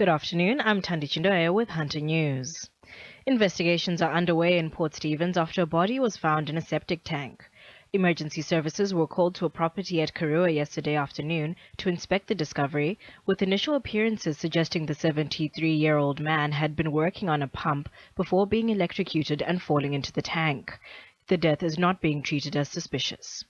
Good afternoon, I'm Thandi Chindove with Hunter News. Investigations are underway in Port Stephens after a body was found in a septic tank. Emergency services were called to a property at Karua yesterday afternoon to inspect the discovery, with initial appearances suggesting the 73-year-old man had been working on a pump before being electrocuted and falling into the tank. The death is not being treated as suspicious.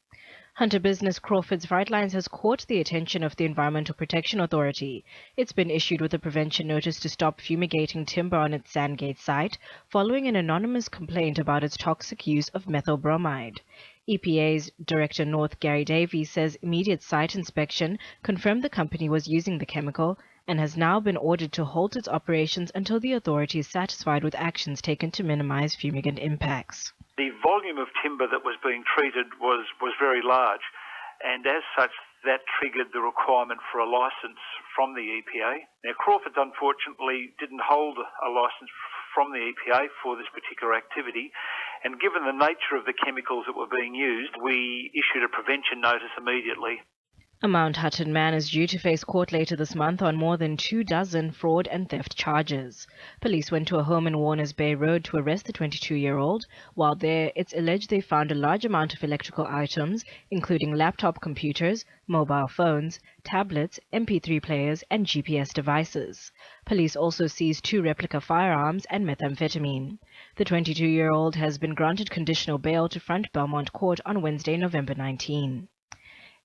Hunter business Crawford's Frightlines has caught the attention of the Environmental Protection Authority. It's been issued with a prevention notice to stop fumigating timber on its Sandgate site, following an anonymous complaint about its toxic use of methyl bromide. EPA's Director North Gary Davies says immediate site inspection confirmed the company was using the chemical and has now been ordered to halt its operations until the authority is satisfied with actions taken to minimize fumigant impacts. The volume of timber that was being treated was very large, and as such that triggered the requirement for a licence from the EPA. Now Crawford's unfortunately didn't hold a licence from the EPA for this particular activity, and given the nature of the chemicals that were being used, we issued a prevention notice immediately. A Mount Hutton man is due to face court later this month on more than 24 fraud and theft charges. Police went to a home in Warners Bay Road to arrest the 22-year-old. While there, it's alleged they found a large amount of electrical items, including laptop computers, mobile phones, tablets, MP3 players, and GPS devices. Police also seized 2 replica firearms and methamphetamine. The 22-year-old has been granted conditional bail to front Belmont Court on Wednesday, November 19.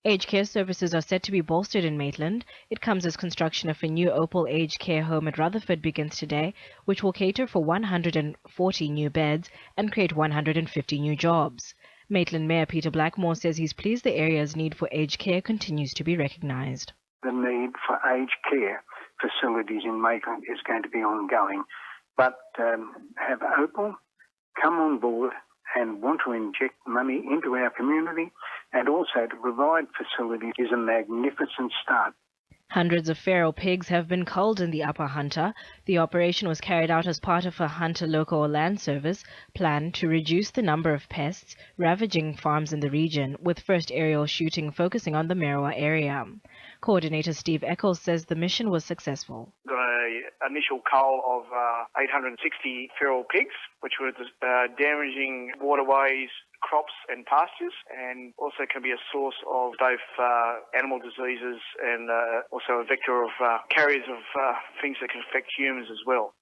Aged care services are set to be bolstered in Maitland. It comes as construction of a new Opal aged care home at Rutherford begins today, which will cater for 140 new beds and create 150 new jobs. Maitland Mayor Peter Blackmore says he's pleased the area's need for aged care continues to be recognised. The need for aged care facilities in Maitland is going to be ongoing, but have Opal come on board and want to inject money into our community and also to provide facilities is a magnificent start. Hundreds of feral pigs have been culled in the Upper Hunter. The operation was carried out as part of a Hunter Local Land Service plan to reduce the number of pests ravaging farms in the region, with first aerial shooting focusing on the Merriwa area. Coordinator Steve Eccles says the mission was successful. An initial cull of 860 feral pigs, which were damaging waterways, crops and pastures, and also can be a source of both animal diseases and also a vector of carriers of things that can affect humans as well.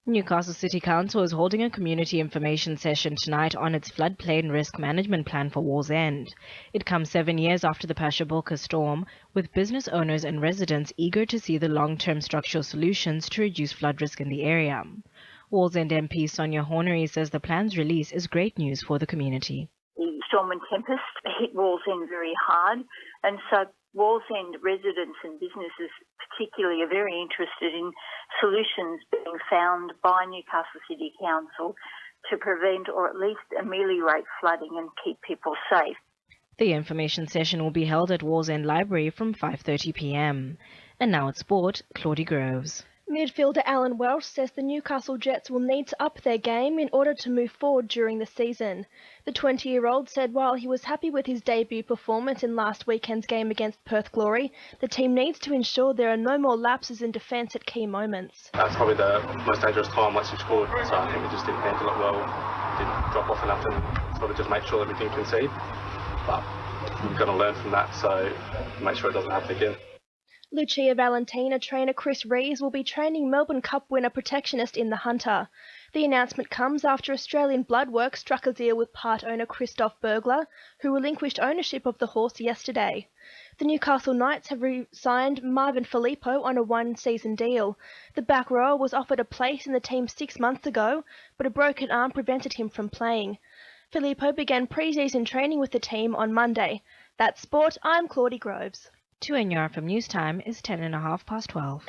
Newcastle City Council is holding a community information session tonight on its floodplain risk management plan for Wallsend. It comes 7 years after the Pashaboka storm, with business owners and residents eager to see the long-term structural solutions to reduce flood risk in the area. Wallsend MP Sonia Hornery says the plan's release is great news for the community. The storm and tempest hit Wallsend very hard, and so Wallsend residents and businesses particularly are very interested in solutions being found by Newcastle City Council to prevent or at least ameliorate flooding and keep people safe. The information session will be held at Wallsend Library from 5:30 p.m. And now at sport, Claudie Groves. Midfielder Alan Welsh says the Newcastle Jets will need to up their game in order to move forward during the season. The 20-year-old said while he was happy with his debut performance in last weekend's game against Perth Glory, the team needs to ensure there are no more lapses in defence at key moments. That's probably the most dangerous time once you've scored, so I think we just didn't handle it well, didn't drop off enough and sort of just make sure that we didn't concede. But we've got to learn from that, so make sure it doesn't happen again. Lucia Valentina trainer Chris Rees will be training Melbourne Cup winner Protectionist in the Hunter. The announcement comes after Australian Bloodwork struck a deal with part owner Christoph Bergler, who relinquished ownership of the horse yesterday. The Newcastle Knights have re-signed Marvin Filippo on a one-season deal. The back rower was offered a place in the team 6 months ago, but a broken arm prevented him from playing. Filippo began pre-season training with the team on Monday. That's sport. I'm Claudie Groves. To NUR from News Time is 12:10.